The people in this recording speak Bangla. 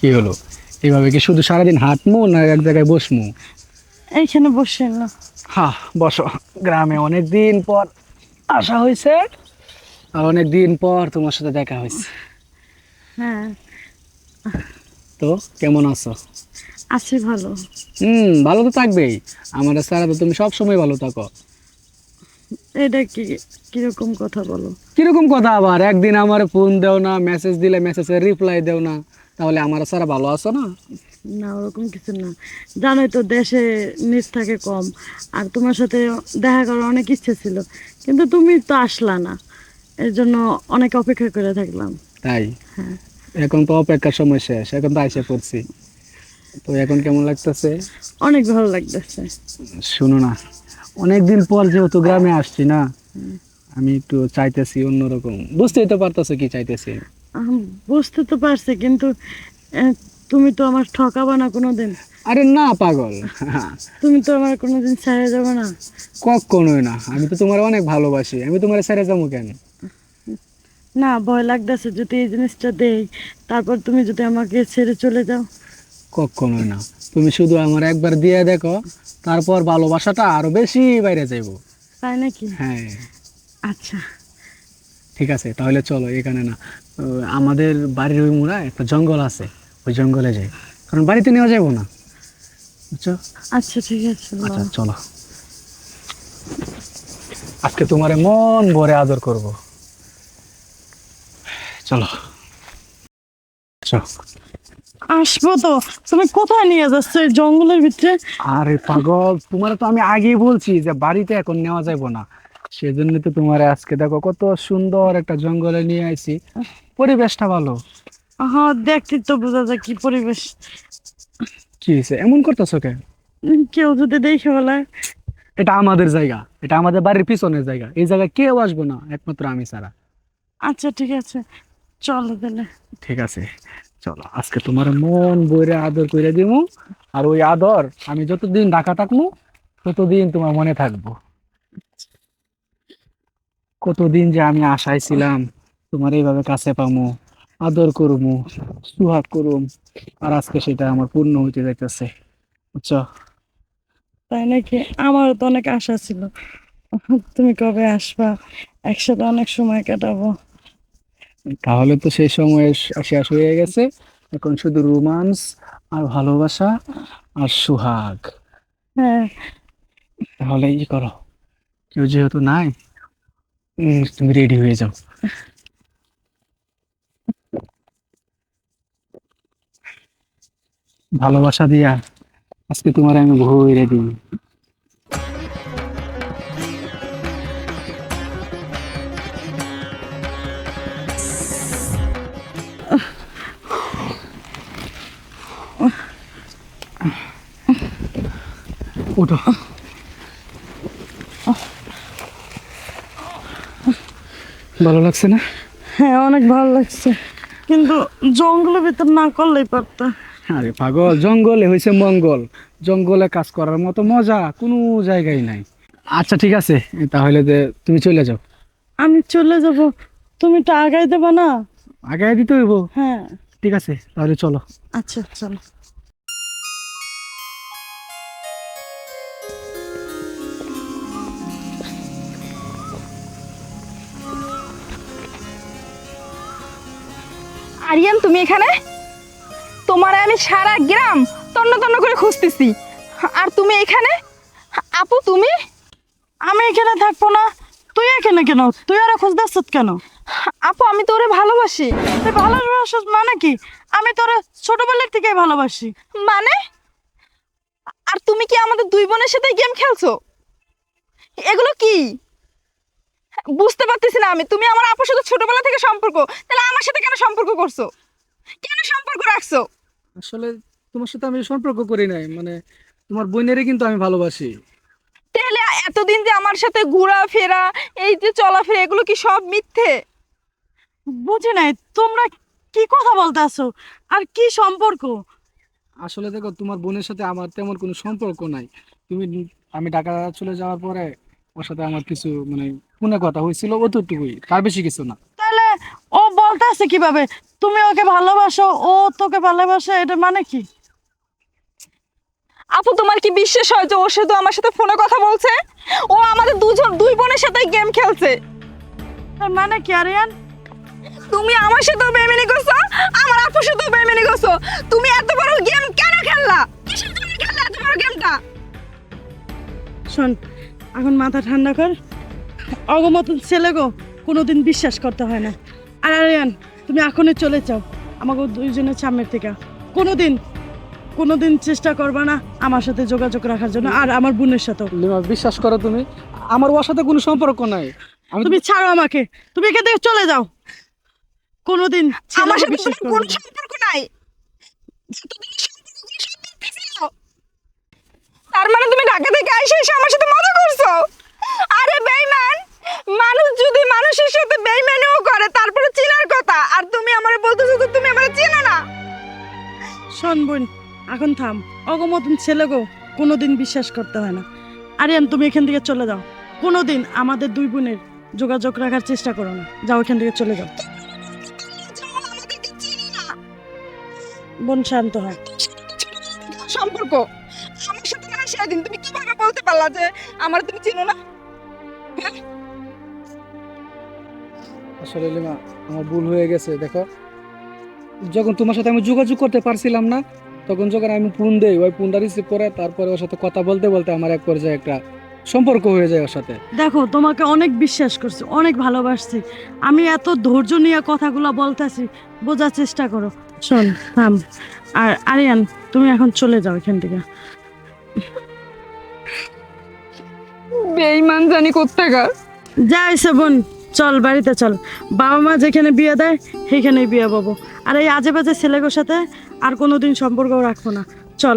কি হলো? এইভাবে কি শুধু সারাদিন হাঁটমু না এক জায়গায় বসমু? এইখানে বসে না। হ্যাঁ, বসো। গ্রামে অনেক দিন পর আসা হয়েছে, আর অনেক দিন পর তোমার সাথে দেখা হয়েছে। হ্যাঁ, তো কেমন আছো? আছি ভালো। ভালো তো থাকবেই। আমার সারা তো তুমি সব সময় ভালো থাকো। এটা কি, কিরকম কথা বলো? কিরকম কথা আবার? একদিন আমার ফোন দেও না, মেসেজ দিলে মেসেজের রিপ্লাই দেও না, তাহলে আমার সারা ভালো আছো না? না, ওরকম কিছু না। জানোই তো দেশে নিজ থাকে কম, আর তোমার সাথে দেখা করার অনেক ইচ্ছে ছিল, কিন্তু তুমি তো আসলা না। এর জন্য অনেক অপেক্ষা করে থাকলাম। তাই? হ্যাঁ। এখন তো অপেক্ষার সময় শেষ, এখন তো আইসা পড়ছি। তো এখন কেমন লাগতেছে? অনেক ভালো লাগতেছে। শুনো না, অনেকদিন পর যেহেতু গ্রামে আসছি না, আমি একটু চাইতেছি অন্যরকম। বুঝতেই তো পারতেছো কি চাইতেছি। আহ, বুঝতে তো পারছি, কিন্তু আহ, তুমি তো আমার ঠকাবা না কোনোদিন। আরে না পাগল, তুমি তো আমার কোনোদিন ছেড়ে যাবে না। কখনোই না। আমি তো তোমার অনেক ভালোবাসি, আমি তোমার ছেড়ে যাবো কেন? না, ভয় লাগতেছে যদি এই জিনিসটা দেই, তারপর তুমি যদি আমাকে ছেড়ে চলে যাও। কখনোই না। তুমি শুধু আমার একবার দিয়ে দেখো, তারপর ভালোবাসাটা আরো বেশি বাইরে যাইবো। তাই নাকি? হ্যাঁ। আচ্ছা। ঠিক আছে, তাহলে চলো এখানে না, আমাদের বাড়ির ওই মুড়া একটা জঙ্গল আছে, ওই জঙ্গলে যাই। কারণ বাড়িতে নেওয়া যাবো না, বুঝছো? আচ্ছা, ঠিক আছে, আচ্ছা লও। চলো, আজকে তোমারে মন ভরে আদর করব। চলো। চলো। আসবো তো। তুমি কোথায় নিয়ে যাচ্ছ এই জঙ্গলের ভিতরে? আরে পাগল, তোমার তো আমি আগেই বলছি যে বাড়িতে এখন নেওয়া যাবে না। সেজন্য তো তোমার আজকে দেখো কত সুন্দর একটা জঙ্গলে নিয়ে আইছি। পরিবেশটা ভালো। হ্যাঁ, দেখতে তো বোঝা যায় কি পরিবেশ। কি হয়েছে, এমন করতেছো কেন? কেউ যদি দেখে বলে। এটা আমাদের জায়গা, এটা আমাদের বাড়ির পিছনের জায়গা, এই জায়গায় কেউ আসবে না একমাত্র আমি ছাড়া। আচ্ছা, ঠিক আছে, চলো তাহলে। ঠিক আছে, চলো আজকে তোমার মন বইরে আদর করে দিব। আর ওই আদর আমি যতদিন ঢাকা থাকবো ততদিন তোমার মনে থাকবো। কতদিন যে আমি আশায় ছিলাম তোমার এইভাবে কাছে পামু, আদর করমু, সুহাগ করুম। আর আজকে সেটা আমার পূর্ণ হইতে যাইতেছে, বুঝছো? তাই নাকি? আমারও তো অনেক আশা ছিল। তুমি কবে আসবা, একসাথে অনেক সময় কাটাবো। তাহলে তো সেই সময় শেষ হয়ে গেছে। এখন শুধু রোমান্স আর ভালোবাসা আর সুহাগ। হ্যাঁ। তাহলে ই করো, কেউ যেহেতু নাই, তুমি রেডি হয়ে যাও। ভালোবাসা দিয়া আজকে তোমার আমি ভরে দিই। ওঠো। ভালো লাগছে না? হ্যাঁ, অনেক ভালো লাগছে, কিন্তু জঙ্গলের ভিতর না করলেই পারতা। আরে পাগল, জঙ্গলে হয়েছে মঙ্গল। জঙ্গলে কাজ করার মতো মজা কোনো জায়গায় নাই। আচ্ছা ঠিক আছে, তাহলে তুমি চলে যাও। আমি চলে যাব, তুমি তো আগাই দেবা না? আগে দিতে হইব। হ্যাঁ। ঠিক আছে, তাহলে চলো। আচ্ছা, চলো। আরিয়ান, তুমি এখানে? তোমার আমি সারা গ্রাম তন্ন তন্ন করে খুঁজতেছি, আর তুমি এখানে? আপু তুমি? আমি এখানে থাকবো না? তুই এখানে কেন? তুই আর খুঁজতেছ কেন? আপু, আমি তোরে ভালোবাসি। তুই ভালোবাসিস মানে কি? আমি তোর ছোটবেলার থেকেই ভালোবাসি। মানে? আর তুমি কি আমাদের দুই বোনের সাথে গেম খেলছো? এগুলো কি? বুঝতে পারতেছি না আমি। তুমি আমার আপুর সাথে ছোটবেলা থেকে সম্পর্ক, তাহলে আমার সাথে কেন সম্পর্ক করছো? কেন সম্পর্ক রাখছো? আসলে তোমার সাথে আমি সম্পর্ক করি নাই, মানে তোমার বোনেরই কিন্তু আমি ভালোবাসি। তাহলে এতদিন যে আমার সাথে ঘোরাফেরা, এই যে চলাফেরা, এগুলো কি সব মিথ্যে? বুঝি নাই তোমরা কি কথা বলতেছো, আর কি সম্পর্ক? আসলে দেখো, তোমার বোনের সাথে আমার তেমন কোনো সম্পর্ক নাই। তুমি, আমি ঢাকা চলে যাওয়ার পরে ওর সাথে আমার কিছু মানে ফোনে কথা হয়েছিল, অতটুকুই, তার বেশি কিছু না। তা তাহলে ও বলতেছে কিভাবে তুমি ওকে ভালোবাসো, ও তোকে ভালোবাসে, এটা মানে কি? আপু তোমার কি বিশ্বাস হয় যে ও শুধু আমার সাথে ফোনে কথা বলছে? ও আমাদের দুই বোনের সাথে গেম খেলছে। তার মানে কি আরিয়ান? তুমি আমার সাথেও বেইমানি করছো, আমার আপুর সাথেও বেইমানি করছো। তুমি এত বড় গেম কেন খেললা? কিসের জন্য খেললা এত বড় গেমটা? শোন, এখন মাথা ঠান্ডা কর। অগমতন ছেলে গো কোনোদিন বিশ্বাস করতে হয় না। আর আরিয়ান, তুমি এখনই চলে যাও আমাকে দুইজনের সামনের থেকে। কোনোদিন চেষ্টা করবা না আমার সাথে যোগাযোগ রাখার জন্য, আর আমার বোনের সাথেও। লিমা বিশ্বাস করো, তুমি আমার ওর সাথে কোনো সম্পর্ক নাই। আমি তুমি ছাড়ো আমাকে, তুমি এখান থেকে চলে যাও। কোনোদিন আমার ছেলেকে সাথে বিশ্বাস তোমার করবে কোনো না। সম্পর্ক নাই। যতদিনের সম্পর্ক ছিল সব মিথ্যে ছিল। তার মানে তুমি ঢাকা থেকে এসে আমার সাথে মজা করছো? আরে বেঈমান, মানুষ যদি মানুষের সাথে বেঈমানিও করে তারপরে চেনার কথা, আর তুমি আমারে বলতেছো যে তুমি আমারে চেনো না। শোন বোন, এখন থাম। অগমতন ছেলে গো কোনোদিন বিশ্বাস করতে হয় না। আরিয়ান, তুমি এখান থেকে চলে যাও। কোনোদিন আমাদের দুই বোনের যোগাযোগ রাখার চেষ্টা করো না। যাও এখান থেকে চলে যাও। আমাদেরকে চিনি না। বোন শান্ত হয়। সম্পর্ক আমার সাথে না সেদিন তুমি কিভাবে বলতে পারলা যে আমার তুমি চিনো না? আসলে লিমা আমার ভুল হয়ে গেছে। দেখো, যখন তোমার সাথে আমি যোগাযোগ করতে পারছিলাম না, তখন যখন আমি ফোন দেই, ওই ফোনটা রিসিভ করে তারপরে ওর সাথে কথা বলতে বলতে আমার এক পর্যায়ে একটা সম্পর্ক হয়ে যায় ওর সাথে। দেখো, তোমাকে অনেক বিশ্বাস করছি, অনেক ভালোবাসছি। আমি এত ধৈর্য নিয়ে কথাগুলো বলতেছি, বোঝার চেষ্টা করো। শোন, থাম। আর আরিয়ান, তুমি এখন চলে যাও এখান থেকে। বেঈমান জানি কোত্থাকার। যা এসে বোন, চল বাড়িতে চল। বাবা মা যেখানে বিয়ে দেয় সেইখানেই বিয়ে পাবো। আর এই আজে বাজে ছেলেগুলোর সাথে আর কোনোদিন সম্পর্ক রাখবো না। চল।